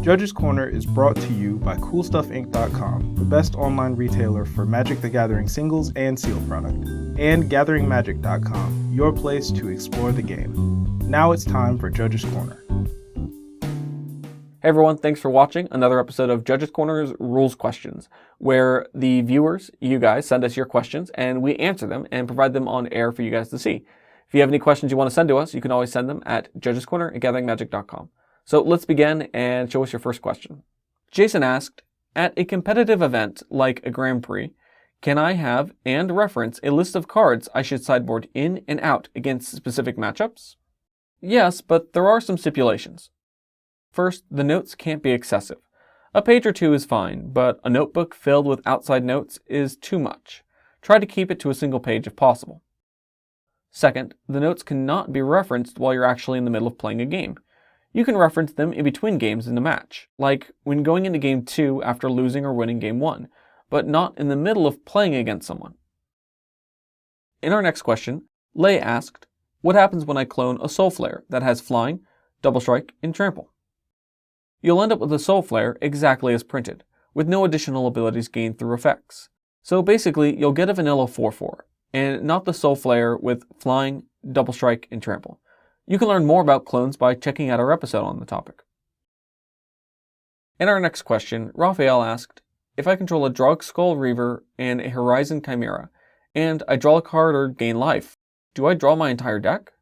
Judge's Corner is brought to you by CoolStuffInc.com, the best online retailer for Magic the Gathering singles and sealed product, and GatheringMagic.com, your place to explore the game. Now it's time for Judge's Corner. Hey everyone, thanks for watching another episode of Judge's Corner's Rules Questions, where the viewers, you guys, send us your questions and we answer them and provide them on air for you guys to see. If you have any questions you want to send to us, you can always send them at judgescorner@gatheringmagic.com. So let's begin and show us your first question. Jason asked, at a competitive event like a Grand Prix, can I have and reference a list of cards I should sideboard in and out against specific matchups? Yes, but there are some stipulations. First, the notes can't be excessive. A page or two is fine, but a notebook filled with outside notes is too much. Try to keep it to a single page if possible. Second, the notes cannot be referenced while you're actually in the middle of playing a game. You can reference them in between games in the match, like when going into Game 2 after losing or winning Game 1, but not in the middle of playing against someone. In our next question, Lei asked, what happens when I clone a Soul Flare that has Flying, Double Strike, and Trample? You'll end up with a Soul Flare exactly as printed, with no additional abilities gained through effects. So basically, you'll get a vanilla 4/4, and not the Soul Flare with Flying, Double Strike, and Trample. You can learn more about clones by checking out our episode on the topic. In our next question, Raphael asked, if I control a Drogskol Reaver and a Horizon Chimera, and I draw a card or gain life, do I draw my entire deck?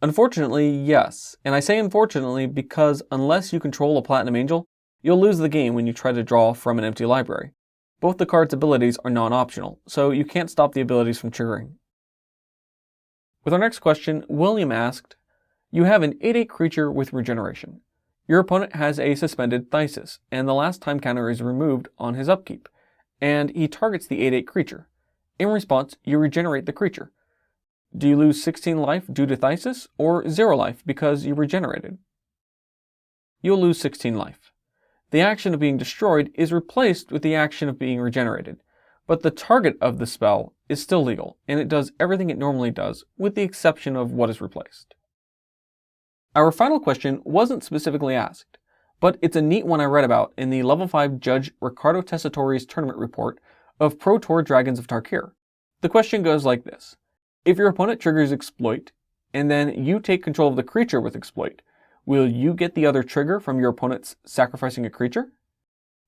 Unfortunately, yes. And I say unfortunately because unless you control a Platinum Angel, you'll lose the game when you try to draw from an empty library. Both the card's abilities are non-optional, so you can't stop the abilities from triggering. With our next question, William asked, you have an 8/8 creature with regeneration. Your opponent has a suspended Thysis, and the last time counter is removed on his upkeep, and he targets the 8/8 creature. In response, you regenerate the creature. Do you lose 16 life due to Thysis, or 0 life because you regenerated? You'll lose 16 life. The action of being destroyed is replaced with the action of being regenerated, but the target of the spell is still legal, and it does everything it normally does, with the exception of what is replaced. Our final question wasn't specifically asked, but it's a neat one I read about in the Level 5 Judge Riccardo Tessatori's tournament report of Pro Tour Dragons of Tarkir. The question goes like this. If your opponent triggers Exploit, and then you take control of the creature with Exploit, will you get the other trigger from your opponent's sacrificing a creature?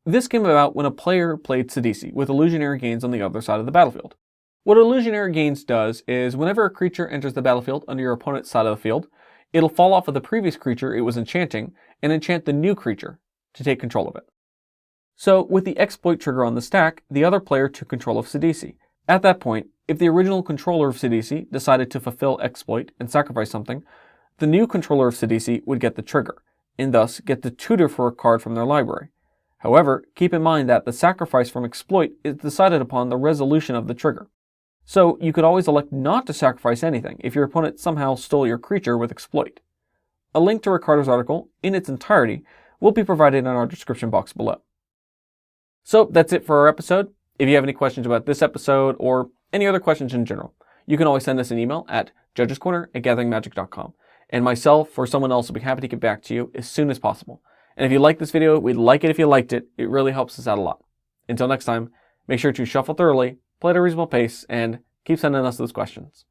This came about when a player played Sidisi with Illusionary Gains on the other side of the battlefield. What Illusionary Gains does is whenever a creature enters the battlefield under your opponent's side of the field, it'll fall off of the previous creature it was enchanting and enchant the new creature to take control of it. So with the Exploit trigger on the stack, the other player took control of Sidisi. At that point, if the original controller of Sidisi decided to fulfill Exploit and sacrifice something, the new controller of Sidisi would get the trigger, and thus get the tutor for a card from their library. However, keep in mind that the sacrifice from Exploit is decided upon the resolution of the trigger. So you could always elect not to sacrifice anything if your opponent somehow stole your creature with Exploit. A link to Riccardo's article, in its entirety, will be provided in our description box below. So that's it for our episode. If you have any questions about this episode or any other questions in general, you can always send us an email at judgescorner@gatheringmagic.com. And myself or someone else will be happy to get back to you as soon as possible. And if you like this video, we'd like it if you liked it. It really helps us out a lot. Until next time, make sure to shuffle thoroughly, play at a reasonable pace, and keep sending us those questions.